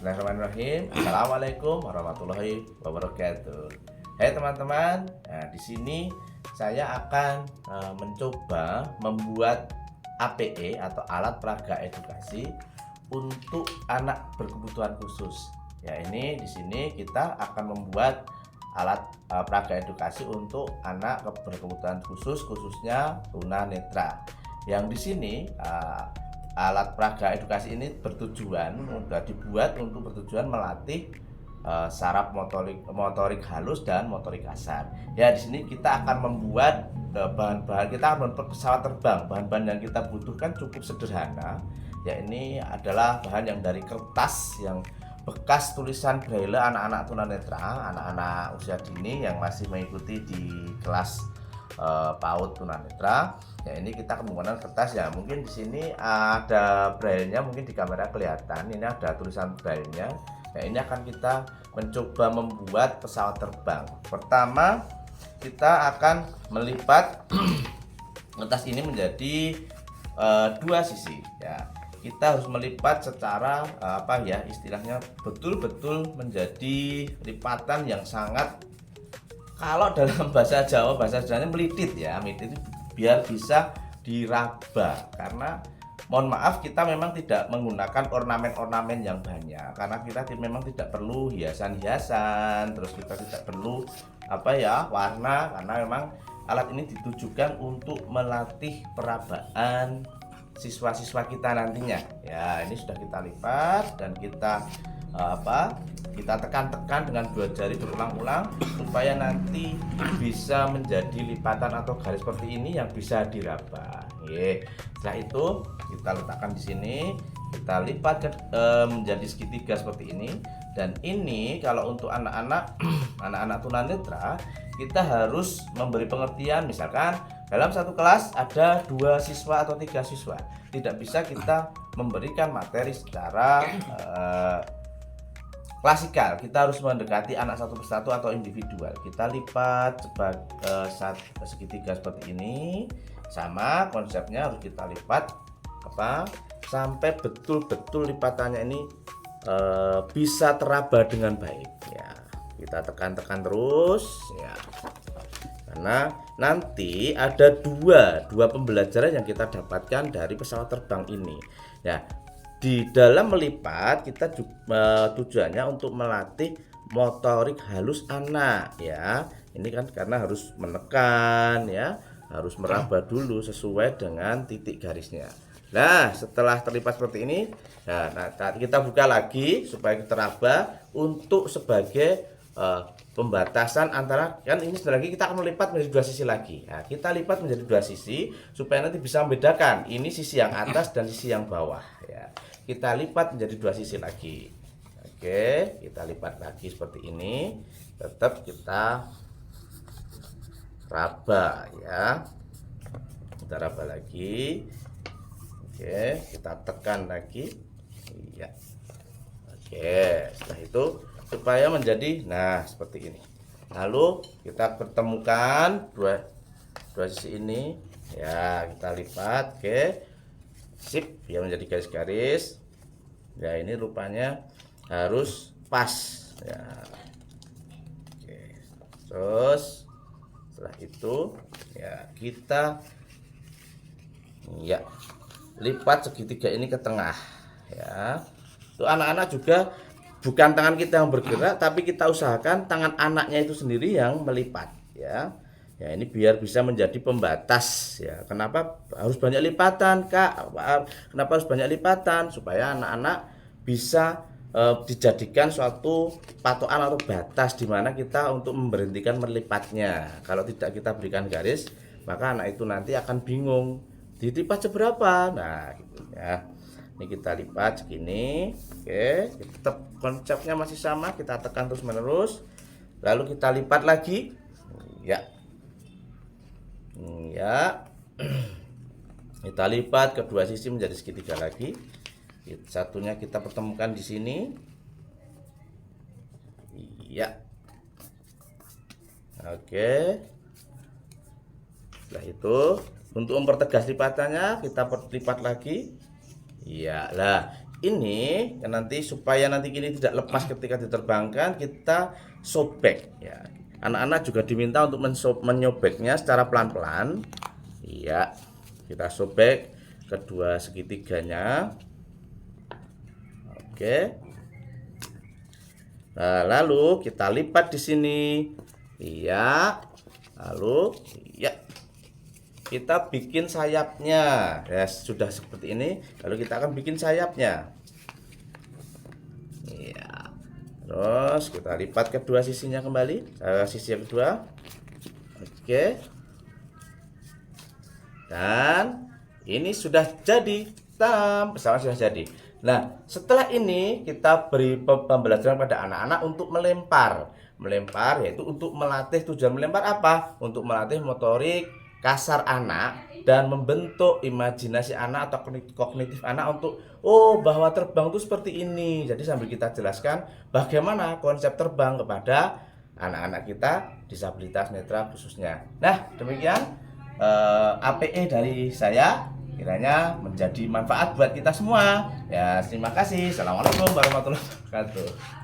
Bismillahirrahmanirrahim. Assalamualaikum warahmatullahi wabarakatuh. Hai teman-teman, nah, di sini saya akan mencoba membuat APE atau alat peraga edukasi untuk anak berkebutuhan khusus. Ya, ini di sini kita akan membuat alat peraga edukasi untuk anak berkebutuhan khusus, khususnya tunanetra. Yang di sini alat peraga edukasi ini sudah dibuat untuk bertujuan melatih saraf motorik halus dan motorik kasar. Ya, di sini kita akan membuat bahan-bahan, kita akan membuat pesawat terbang. Bahan-bahan yang kita butuhkan cukup sederhana. Ya, ini adalah bahan yang dari kertas yang bekas tulisan braille anak-anak tunanetra, anak-anak usia dini yang masih mengikuti di kelas PAUD tunanetra. Ya, ini kita akan menggunakan kertas. Ya, mungkin di sini ada braille-nya, mungkin di kamera kelihatan. Ini ada tulisan braille-nya. Ya, ini akan kita mencoba membuat pesawat terbang. Pertama, kita akan melipat kertas ini menjadi dua sisi. Ya, kita harus melipat secara istilahnya betul-betul menjadi lipatan yang sangat, kalau dalam bahasa Jawanya melitit ya, melitit biar bisa diraba. Karena mohon maaf, kita memang tidak menggunakan ornamen-ornamen yang banyak, karena kita memang tidak perlu hiasan-hiasan, terus kita tidak perlu warna, karena memang alat ini ditujukan untuk melatih perabaan siswa-siswa kita nantinya. Ya, ini sudah kita lipat dan kita kita tekan-tekan dengan dua jari berulang-ulang supaya nanti bisa menjadi lipatan atau garis seperti ini yang bisa diraba. Setelah itu kita letakkan di sini, kita lipat menjadi segitiga seperti ini. Dan ini kalau untuk anak-anak tunanetra, kita harus memberi pengertian. Misalkan dalam satu kelas ada 2 siswa atau 3 siswa, tidak bisa kita memberikan materi secara klasikal. Kita harus mendekati anak satu persatu atau individual. Kita lipat segitiga seperti ini. Sama konsepnya, harus kita lipat sampai betul-betul lipatannya ini bisa teraba dengan baik. Ya, kita tekan-tekan terus ya. Karena nanti ada dua pembelajaran yang kita dapatkan dari pesawat terbang ini. Ya, di dalam melipat kita tujuannya untuk melatih motorik halus anak ya. Ini kan karena harus menekan ya, harus meraba dulu sesuai dengan titik garisnya. Nah, setelah terlipat seperti ini, nah kita buka lagi supaya teraba untuk sebagai pembatasan antara, kan ini sebentar lagi kita akan melipat menjadi 2 sisi lagi. Nah, kita lipat menjadi 2 sisi supaya nanti bisa membedakan ini sisi yang atas dan sisi yang bawah ya. Kita lipat menjadi 2 sisi lagi. Oke, kita lipat lagi seperti ini. Tetap kita raba ya. Kita raba lagi. Oke, kita tekan lagi. Iya. Oke, setelah itu supaya menjadi seperti ini. Lalu kita pertemukan dua sisi ini ya, kita lipat. Oke, sip ya, menjadi garis-garis ya. Ini rupanya harus pas ya. Oke, terus setelah itu ya kita lipat segitiga ini ke tengah ya. Tuh, anak-anak juga bukan tangan kita yang bergerak, tapi kita usahakan tangan anaknya itu sendiri yang melipat ya. Ya, ini biar bisa menjadi pembatas ya. Kenapa harus banyak lipatan, Kak? Kenapa harus banyak lipatan? Supaya anak-anak bisa dijadikan suatu patokan atau batas di mana kita untuk memberhentikan melipatnya. Kalau tidak kita berikan garis, maka anak itu nanti akan bingung dilipat seberapa. Nah, gitu ya. Ini kita lipat segini. Oke, tetap konsepnya masih sama, kita tekan terus menerus. Lalu kita lipat lagi. Ya. Ya. Kita lipat kedua sisi menjadi segitiga lagi. Satunya kita pertemukan di sini. Ya. Oke. Setelah itu, untuk mempertegas lipatannya kita lipat lagi. Iya lah, ini nanti supaya nanti ini tidak lepas ketika diterbangkan, kita sobek ya. Anak-anak juga diminta untuk menyobeknya secara pelan-pelan. Iya, kita sobek kedua segitiganya. Oke. Nah, lalu kita lipat di sini. Iya. Lalu ya kita bikin sayapnya. Ya, sudah seperti ini. Lalu kita akan bikin sayapnya. Iya. Terus kita lipat kedua sisinya kembali. Sisi yang kedua. Oke. Dan ini sudah jadi. Pesawat sudah jadi. Nah, setelah ini kita beri pembelajaran pada anak-anak untuk melempar. Melempar yaitu untuk melatih, tujuan melempar apa? Untuk melatih motorik kasar anak dan membentuk imajinasi anak atau kognitif anak untuk bahwa terbang itu seperti ini. Jadi sambil kita jelaskan bagaimana konsep terbang kepada anak-anak kita disabilitas netra khususnya. Nah, demikian APE dari saya. Kiranya menjadi manfaat buat kita semua. Ya, terima kasih. Assalamualaikum warahmatullahi wabarakatuh.